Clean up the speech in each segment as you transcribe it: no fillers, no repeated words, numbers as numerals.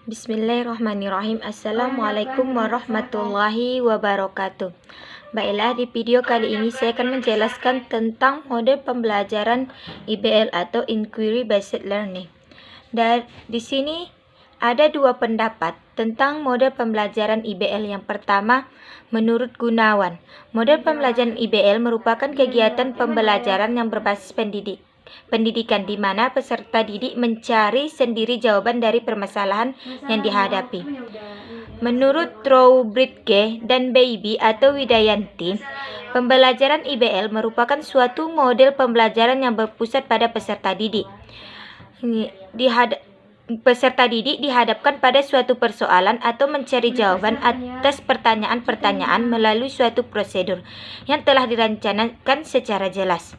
Bismillahirrahmanirrahim. Assalamualaikum warahmatullahi wabarakatuh. Baiklah, di video kali ini saya akan menjelaskan tentang model pembelajaran IBL atau Inquiry Based Learning. Dan di sini ada dua pendapat tentang model pembelajaran IBL. Yang pertama, menurut Gunawan, model pembelajaran IBL merupakan kegiatan pembelajaran yang berbasis pendidikan di mana peserta didik mencari sendiri jawaban dari permasalahan yang dihadapi. Menurut Trowbridge dan Baby atau Widayanti, pembelajaran IBL merupakan suatu model pembelajaran yang berpusat pada peserta didik. Peserta didik dihadapkan pada suatu persoalan atau mencari jawaban atas pertanyaan-pertanyaan melalui suatu prosedur yang telah direncanakan secara jelas.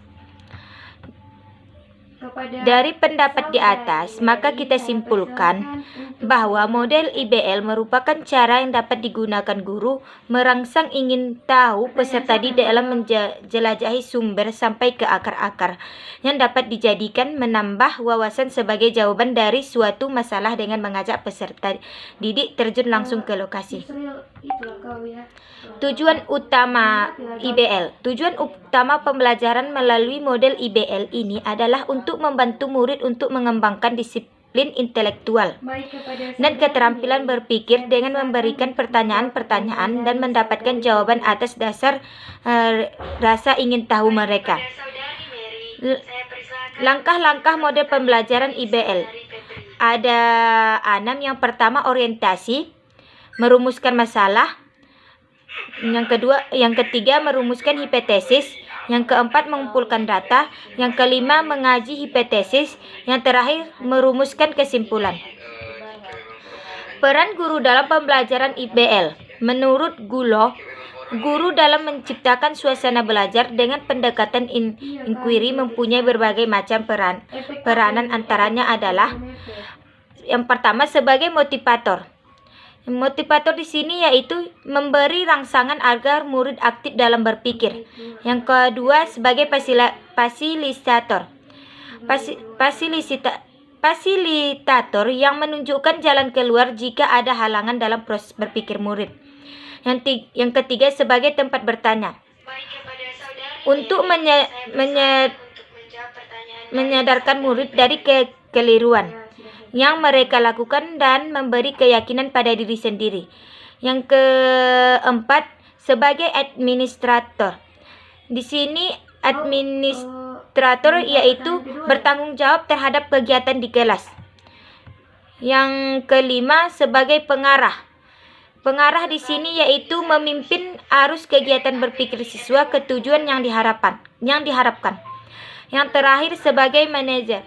Dari pendapat di atas, maka kita simpulkan bahwa model IBL merupakan cara yang dapat digunakan guru merangsang ingin tahu peserta didik dalam menjelajahi sumber sampai ke akar-akar yang dapat dijadikan menambah wawasan sebagai jawaban dari suatu masalah dengan mengajak peserta didik terjun langsung ke lokasi. Tujuan utama IBL. Tujuan utama pembelajaran melalui model IBL ini adalah untuk membantu murid untuk mengembangkan disiplin intelektual dan keterampilan berpikir dengan memberikan pertanyaan-pertanyaan dan mendapatkan jawaban atas dasar rasa ingin tahu mereka. Langkah-langkah model pembelajaran IBL. Ada 6. Yang pertama, orientasi, merumuskan masalah. Yang ketiga, merumuskan hipotesis. Yang keempat, mengumpulkan data. Yang kelima, mengaji hipotesis. Yang terakhir, merumuskan kesimpulan. Peran guru dalam pembelajaran IBL. Menurut Gulo, guru dalam menciptakan suasana belajar dengan pendekatan inquiry mempunyai berbagai macam peranan, antaranya adalah yang pertama, sebagai motivator. Motivator di sini yaitu memberi rangsangan agar murid aktif dalam berpikir. Yang kedua, sebagai fasilitator. Fasilitator yang menunjukkan jalan keluar jika ada halangan dalam proses berpikir murid. Yang ketiga, sebagai tempat bertanya. Untuk menyadarkan murid dari kekeliruan yang mereka lakukan dan memberi keyakinan pada diri sendiri. Yang keempat, sebagai administrator. Di sini administrator yaitu bertanggung jawab terhadap kegiatan di kelas. Yang kelima, sebagai pengarah. Pengarah di sini yaitu memimpin arus kegiatan berpikir siswa ke tujuan yang diharapkan. Yang terakhir, sebagai manajer.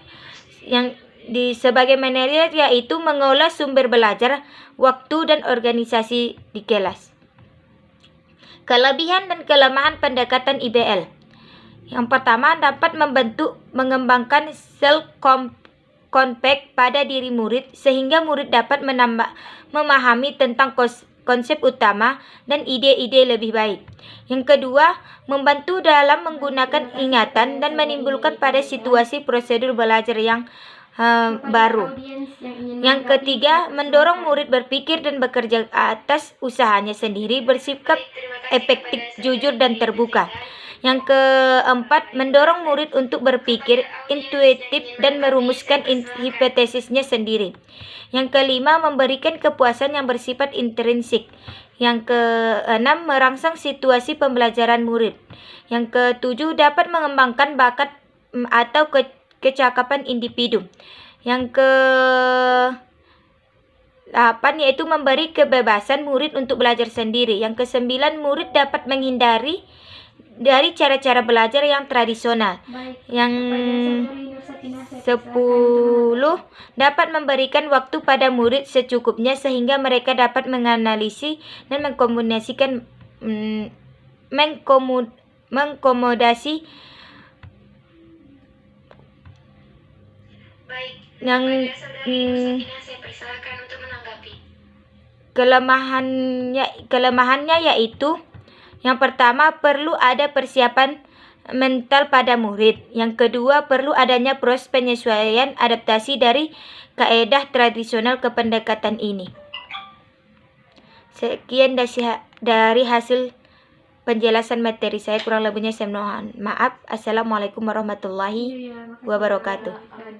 Sebagai manajer yaitu mengolah sumber belajar, waktu, dan organisasi di kelas. Kelebihan dan kelemahan pendekatan IBL. Yang pertama, dapat membantu mengembangkan self-concept pada diri murid sehingga murid dapat memahami tentang konsep utama dan ide-ide lebih baik. Yang kedua, membantu dalam menggunakan ingatan dan menimbulkan pada situasi prosedur belajar yang baru. Yang ketiga, mendorong murid berpikir dan bekerja atas usahanya sendiri, bersikap efektif, jujur, dan terbuka. Yang keempat, mendorong murid untuk berpikir intuitif dan merumuskan hipotesisnya sendiri. Yang kelima, memberikan kepuasan yang bersifat intrinsik. Yang keenam, merangsang situasi pembelajaran murid. Yang ketujuh, dapat mengembangkan bakat atau kecakapan individu. Yang ke-8 yaitu memberi kebebasan murid untuk belajar sendiri. Yang ke-9, murid dapat menghindari dari cara-cara belajar yang tradisional. Yang 10, dapat memberikan waktu pada murid secukupnya sehingga mereka dapat menganalisis dan mengkomodasi. Yang kelemahannya yaitu yang pertama, perlu ada persiapan mental pada murid. Yang kedua, perlu adanya proses penyesuaian adaptasi dari kaedah tradisional kependekatan ini. Sekian dari hasil penjelasan materi saya, kurang lebihnya saya mohon maaf. Assalamualaikum warahmatullahi wabarakatuh.